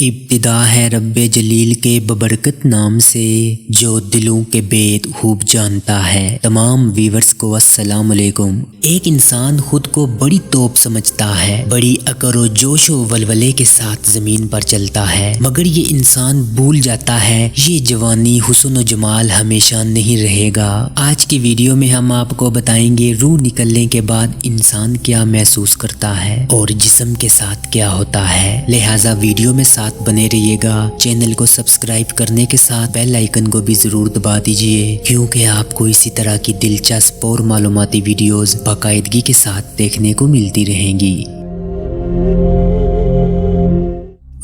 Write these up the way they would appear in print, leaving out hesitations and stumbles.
ابتدا ہے رب جلیل کے ببرکت نام سے جو دلوں کے بید خوب جانتا ہے۔ تمام ویورز کو السلام علیکم۔ ایک انسان خود کو بڑی توپ سمجھتا ہے، بڑی عقل و جوش و ولولے کے ساتھ زمین پر چلتا ہے، مگر یہ انسان بھول جاتا ہے یہ جوانی حسن و جمال ہمیشہ نہیں رہے گا۔ آج کی ویڈیو میں ہم آپ کو بتائیں گے روح نکلنے کے بعد انسان کیا محسوس کرتا ہے اور جسم کے ساتھ کیا ہوتا ہے، لہٰذا ویڈیو میں ساتھ بنے رہیے گا۔ چینل کو سبسکرائب کرنے کے ساتھ بیل آئیکن کو بھی ضرور دبا دیجئے، کیونکہ آپ کو اسی طرح کی دلچسپ اور معلوماتی ویڈیوز باقاعدگی کے ساتھ دیکھنے کو ملتی رہیں گی۔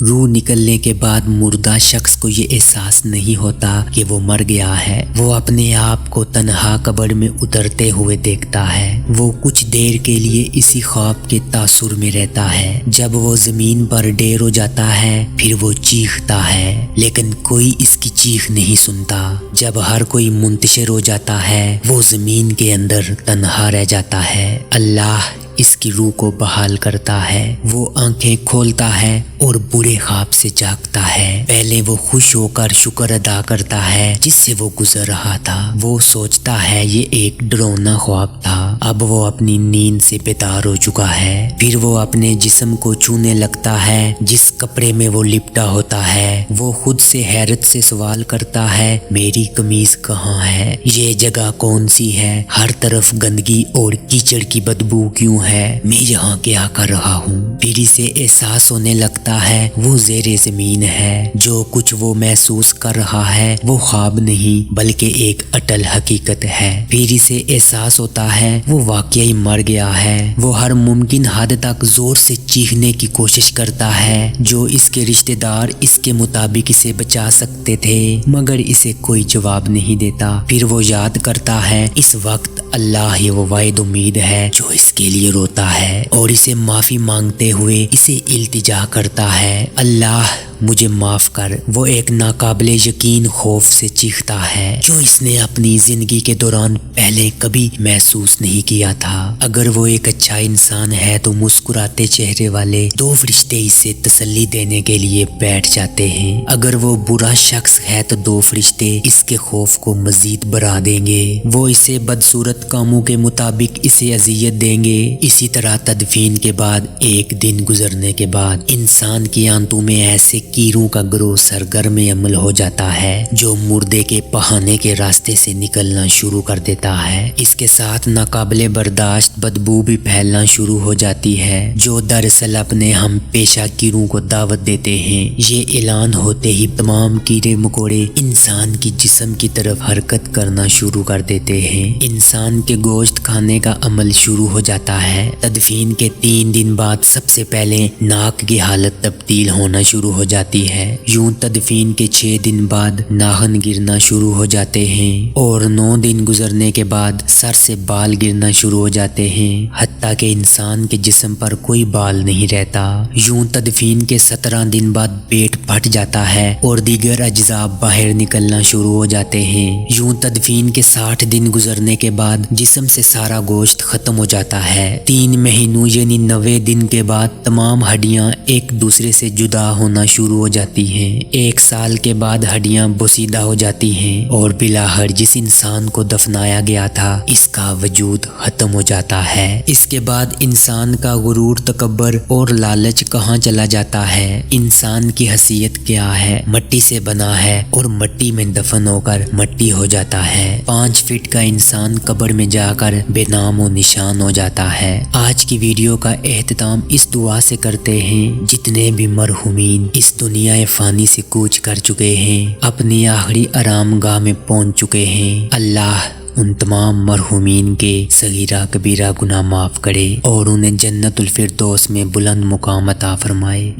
روح نکلنے کے بعد مردہ شخص کو یہ احساس نہیں ہوتا کہ وہ مر گیا ہے، وہ اپنے آپ کو تنہا قبر میں اترتے ہوئے دیکھتا ہے۔ وہ کچھ دیر کے لیے اسی خواب کے تاثر میں رہتا ہے، جب وہ زمین پر ڈیر ہو جاتا ہے پھر وہ چیختا ہے، لیکن کوئی اس کی چیخ نہیں سنتا۔ جب ہر کوئی منتشر ہو جاتا ہے وہ زمین کے اندر تنہا رہ جاتا ہے۔ اللہ اس کی روح کو بحال کرتا ہے، وہ آنکھیں کھولتا ہے اور برے خواب سے جاگتا ہے۔ پہلے وہ خوش ہو کر شکر ادا کرتا ہے جس سے وہ گزر رہا تھا، وہ سوچتا ہے یہ ایک ڈراؤنا خواب تھا، اب وہ اپنی نیند سے بیدار ہو چکا ہے۔ پھر وہ اپنے جسم کو چھونے لگتا ہے جس کپڑے میں وہ لپٹا ہوتا ہے، وہ خود سے حیرت سے سوال کرتا ہے میری قمیض کہاں ہے، یہ جگہ کون سی ہے، ہر طرف گندگی اور کیچڑ کی بدبو کیوں ہے، میں یہاں کیا کر رہا ہوں۔ پھر اسے احساس ہونے لگتا ہے وہ زیر زمین ہے، جو کچھ وہ محسوس کر رہا ہے وہ خواب نہیں بلکہ ایک اٹل حقیقت ہے۔ پھر اسے احساس ہوتا ہے وہ واقعی مر گیا ہے۔ وہ ہر ممکن حد تک زور سے چیخنے کی کوشش کرتا ہے، جو اس کے رشتہ دار اس کے مطابق اسے بچا سکتے تھے، مگر اسے کوئی جواب نہیں دیتا۔ پھر وہ یاد کرتا ہے اس وقت اللہ ہی وہ واحد امید ہے جو اس کے لیے روتا ہے اور اسے معافی مانگتے ہوئے اسے التجا کرتا ہے، اللہ مجھے معاف کر۔ وہ ایک ناقابل یقین خوف سے چیختا ہے جو اس نے اپنی زندگی کے دوران پہلے کبھی محسوس نہیں کیا تھا۔ اگر وہ ایک اچھا انسان ہے تو مسکراتے چہرے والے دو فرشتے اسے تسلی دینے کے لیے بیٹھ جاتے ہیں، اگر وہ برا شخص ہے تو دو فرشتے اس کے خوف کو مزید بڑھا دیں گے، وہ اسے بدصورت کاموں کے مطابق اسے اذیت دیں گے۔ اسی طرح تدفین کے بعد ایک دن گزرنے کے بعد انسان کی آنتوں میں ایسے کیڑوں کا گروہ سرگرم عمل ہو جاتا ہے جو مردے کے پہانے کے راستے سے نکلنا شروع کر دیتا ہے۔ اس کے ساتھ ناقابل برداشت بدبو بھی پھیلنا شروع ہو جاتی ہے جو دراصل اپنے ہم پیشہ کیڑوں کو دعوت دیتے ہیں۔ یہ اعلان ہوتے ہی تمام کیڑے مکوڑے انسان کی جسم کی طرف حرکت کرنا شروع کر دیتے ہیں، انسان کے گوشت کھانے کا عمل شروع ہو جاتا ہے۔ تدفین کے 3 دن بعد سب سے پہلے ناک کی حالت تبدیل ہونا شروع ہو جاتی ہے، یوں تدفین کے 6 دن بعد ناخن گرنا شروع ہو جاتے ہیں اور 9 دن گزرنے کے بعد سر سے بال گرنا شروع ہو جاتے ہیں، حتیٰ کہ انسان کے جسم پر کوئی بال نہیں رہتا۔ یوں تدفین کے 17 دن بعد پیٹ پھٹ جاتا ہے اور دیگر اجزاء باہر نکلنا شروع ہو جاتے ہیں۔ یوں تدفین کے 60 دن گزرنے کے بعد جسم سے سارا گوشت ختم ہو جاتا ہے۔ 3 مہینوں یعنی 90 دن کے بعد تمام ہڈیاں ایک دوسرے سے جدا ہونا شروع ہو جاتی ہیں۔ 1 سال کے بعد ہڈیاں بوسیدہ ہو جاتی ہیں اور بلاخر جس انسان کو دفنایا گیا تھا اس کا وجود ختم ہو جاتا ہے۔ اس کے بعد انسان کا غرور، تکبر اور لالچ کہاں چلا جاتا ہے؟ انسان کی حیثیت کیا ہے؟ مٹی سے بنا ہے اور مٹی میں دفن ہو کر مٹی ہو جاتا ہے۔ 5 فٹ کا انسان قبر میں جا کر بے نام و نشان ہو جاتا ہے۔ آج کی ویڈیو کا اختتام اس دعا سے کرتے ہیں، جتنے بھی مرحومین اس دنیا فانی سے کوچ کر چکے ہیں، اپنی آخری آرام گاہ میں پہنچ چکے ہیں، اللہ ان تمام مرحومین کے صغیرہ کبیرہ گناہ معاف کرے اور انہیں جنت الفردوس میں بلند مقام عطا فرمائے۔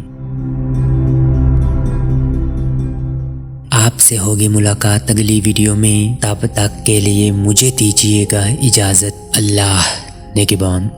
آپ سے ہوگی ملاقات اگلی ویڈیو میں، تب تک کے لیے مجھے دیجیے گا اجازت۔ اللہ نگہبان۔